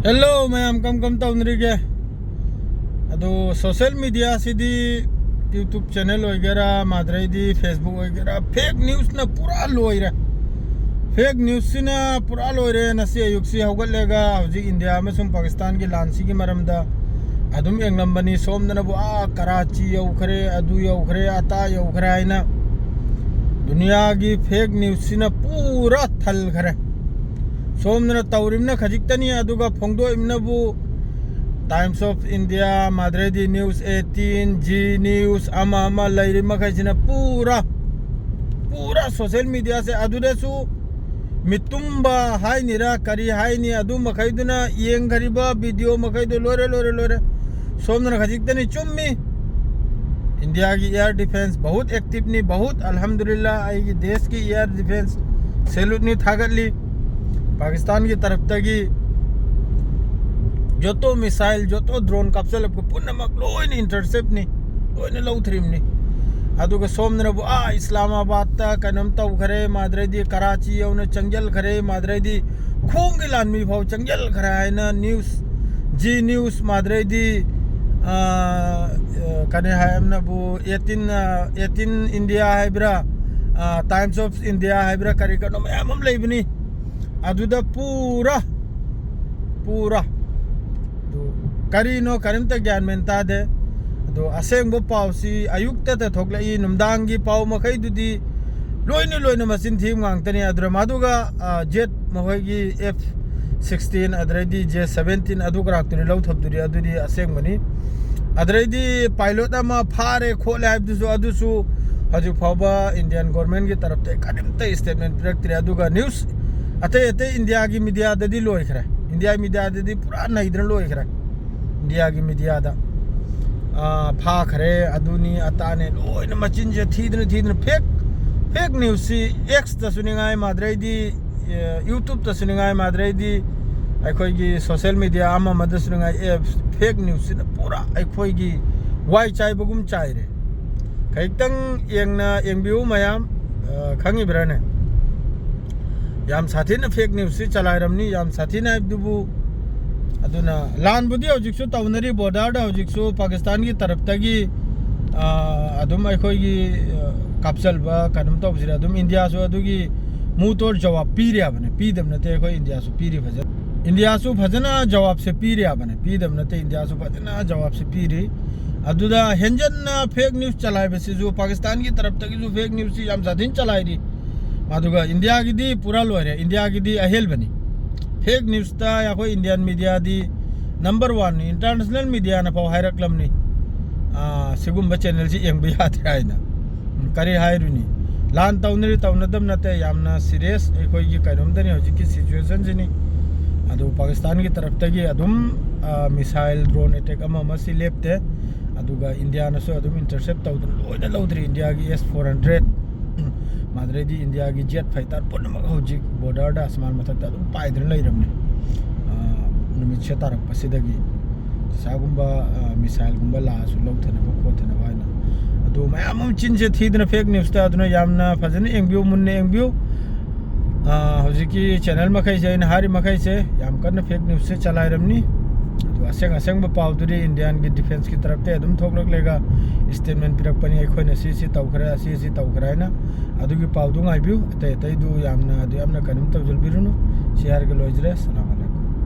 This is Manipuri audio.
हेलो मैम कम तौनरीगे अदो सोशल मीडिया सिदी यूट्यूब चैनल वगैरह माद्रैदी फेसबुक वगैरह फेक न्यूज़ ना पूरा लोइरे फेक न्यूज़ सिना पूरा लोइरे नसी अयुक्सी हौगलेगा हौजिक इंडिया में सुम पाकिस्तान की लांसी की मरमदा अदुम एंगलंबनी सोमदना बु कराची यौखरे अदु यौखरे अता यौखरे आइना दुनिया की फेक न्यूज़ सिना पूरा थल खरे सोमदना तौरिमना खजिक्तनी अदुगा फोंगदो इमनबु टाइम्स ऑफ इंडिया माद्रेदी न्यूज़ 18 जी न्यूज़ अमा लैरि मखैसिना पूरा सोशल मीडिया से अदुदेसु मितुंबा हाइनिरा करी हाइनि अदु मखैदुना येंगरिबा वीडियो मखैदो लोरे सोमदना खजिक्तनी चुम्मी इंडिया की एयर डिफेंस बहुत एक्टिव नी बहुत अल्हम्दुलिल्लाह आई देश की एयर डिफेंस सैल्यूट नी थागतली पाकिस्तान की तरफ तगी जो तो मिसाइल जो तो ड्रोन कैप्सूल पुनमक लोइन इंटरसेप्ट नी लोइन लौथरिम नी अदुगा सोमदनबु इस्लामाबाद ता कनम तौखरे माद्रेदी कराची यौन चंगल खरे माद्रेदी खोंगी लानमी फाव चंगल खरे हाइना न्यूज़ जी न्यूज़ माद्रेदी कने हायमनबु 18 इंडिया हाइब्रा टाइम्स ऑफ इंडिया हाइब्रा करी कनो मैम लेबनी अदुदा पूरा करीनो करिमता ज्ञान मेनता दे दो असेंगबो पावसी अयुक्ता ते थोकलाई नुमदांगी पाव मखैदुदी लोइनो मसिन थीम गांगतनी अद्र मादुगा जेट महोगी F-16 अद्रेदी J-17 अदुगराक्तुनी लौथबदुरी अदुदी असेंगमनी अद्रेदी पायलट अमा फारे खोले हाइबदुसु अदुसु हजु फावबा इंडियन गवर्नमेंट की तरफ ते करिमता स्टेटमेंट पिरक्तरी अदुगा न्यूज़ अते इंडिया की मीडिया ददी लोइखरे इंडिया मीडिया ददी पूरा नईद्रन लोइखरे इंडिया की मीडिया दा फाखरे अदुनी अताने लोइन मचिन जे थीदन फेक न्यूज़ सी एक्स तसुनिंगाय माद्रेदी यूट्यूब तसुनिंगाय माद्रेदी अखोगी सोशल मीडिया अमा मदसुनिंगाय फेक न्यूज़ सी पूरा अखोगी वाई चाइबगुम चाइरे खैतंग येंबिउ मयाम खंगिब्राने याम साथीना फेक न्यूज़ से चलाइरमनी याम साथीना दुबु अदुना लान बुदी हौजिकसु तौनरी बॉर्डर हौजिकसु पाकिस्तान की तरफ तगी अदुम अखोगी कापसल बा कदम तौबसिर अदुम इंडिया सु अदुगी मुतोर जवाब पीरिया बने पीदम नते अखो इंडिया सु पीरी फजन इंडिया सु फजना जवाब से पीरिया बने पीदम नते इंडिया सु फजना जवाब से पीरी अदुदा हेंजन फेक न्यूज़ चलाए बसे जो पाकिस्तान की तरफ तगी जो फेक न्यूज़ याम साथीन चलाइरी मादुगा इंडिया की दी पूरा लोरे इंडिया की दी अहेल बनी फेक न्यूज़ ता या कोई Indian media the number 1 international media ना पाव हायरक्लमनी सिगुम चैनल से यंग बियात रायना करी हायरुनी लान तौनरी तौनदम नते यामना सीरियस एकोई की कनमदनी होजी की सिचुएशन जिनी अदु पाकिस्तान की तरफ तगी अदुम मिसाइल ड्रोन अटैक अमा मसी लेपते अदुगा इंडिया नसो अदुम इंटरसेप्ट तौदन लोइना लौदरी इंडिया की S-400 माद्रेदी इंडिया की जेट फाइटर पुनमक हौजिक बॉर्डर दा आसमान मथक अदुम पाइद्रन लैरमने नुमित से तारकपसिदगी सागुंबा मिसाइल गुंबा लासु लौथनबो खोथनबा हाइना अदु मयाम चिन से थीदन फेक न्यूज़ ता अदुना यामना फजन एंबिउ मुन्ने एंबिउ हौजिकी चैनल मखै से हारि मखै से याम कन फेक न्यूज़ से चलाइरमनी असेंग पाउदुरी इंडियन की डिफेंस की तरफ से अदुम थोकलकलेगा स्टेटमेंट पिरकपनी अखोइना सी तौखरे सी तौखरे हाइना अदुगी पाउदु गाइबिउ अतै अतैदु यामना कनिम तौजलबिरुनु शेयर के लोइजरे सलाम।